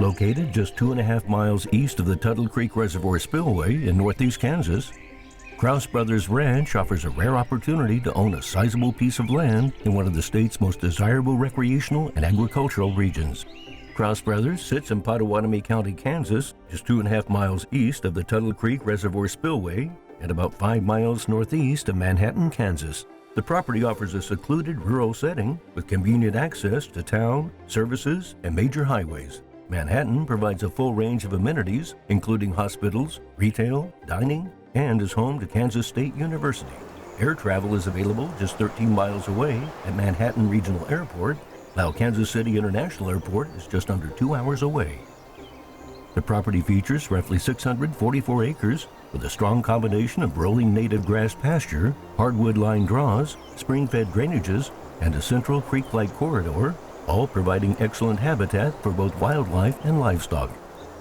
Located just 2.5 miles east of the Tuttle Creek Reservoir spillway in northeast Kansas, Krouse Brothers Ranch offers a rare opportunity to own a sizable piece of land in one of the state's most desirable recreational and agricultural regions. Krouse Brothers sits in Pottawatomie County, Kansas, just 2.5 miles east of the Tuttle Creek Reservoir spillway and about 5 miles northeast of Manhattan, Kansas. The property offers a secluded rural setting with convenient access to town, services, and major highways. Manhattan provides a full range of amenities, including hospitals, retail, dining, and is home to Kansas State University. Air travel is available just 13 miles away at Manhattan Regional Airport, while Kansas City International Airport is just under 2 hours away. The property features roughly 644 acres with a strong combination of rolling native grass pasture, hardwood-lined draws, spring-fed drainages, and a central creek-like corridor, all providing excellent habitat for both wildlife and livestock.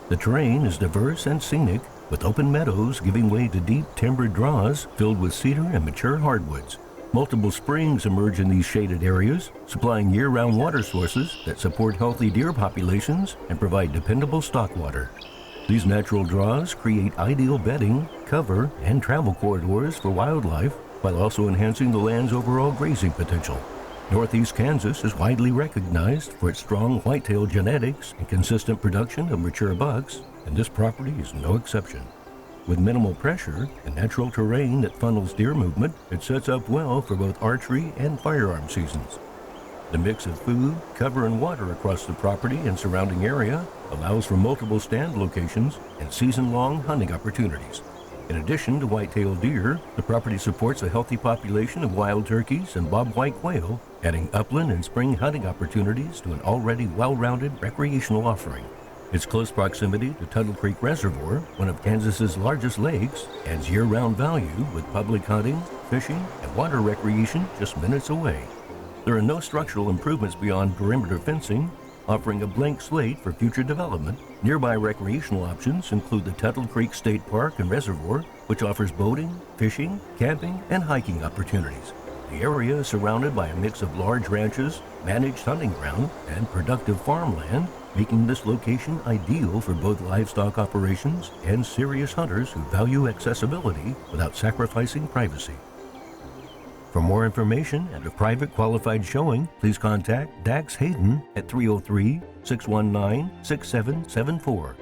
The terrain is diverse and scenic, with open meadows giving way to deep timbered draws filled with cedar and mature hardwoods. Multiple springs emerge in these shaded areas, supplying year-round water sources that support healthy deer populations and provide dependable stock water. These natural draws create ideal bedding, cover, and travel corridors for wildlife, while also enhancing the land's overall grazing potential. Northeast Kansas is widely recognized for its strong whitetail genetics and consistent production of mature bucks, and this property is no exception. With minimal pressure and natural terrain that funnels deer movement, it sets up well for both archery and firearm seasons. The mix of food, cover, and water across the property and surrounding area allows for multiple stand locations and season-long hunting opportunities. In addition to white-tailed deer, the property supports a healthy population of wild turkeys and bobwhite quail, adding upland and spring hunting opportunities to an already well-rounded recreational offering. Its close proximity to Tuttle Creek Reservoir, one of Kansas's largest lakes, adds year-round value with public hunting, fishing, and water recreation just minutes away. There are no structural improvements beyond perimeter fencing, offering a blank slate for future development. Nearby recreational options include the Tuttle Creek State Park and Reservoir, which offers boating, fishing, camping, and hiking opportunities. The area is surrounded by a mix of large ranches, managed hunting ground, and productive farmland, making this location ideal for both livestock operations and serious hunters who value accessibility without sacrificing privacy. For more information and a private qualified showing, please contact Dax Hayden at 303-619-6774.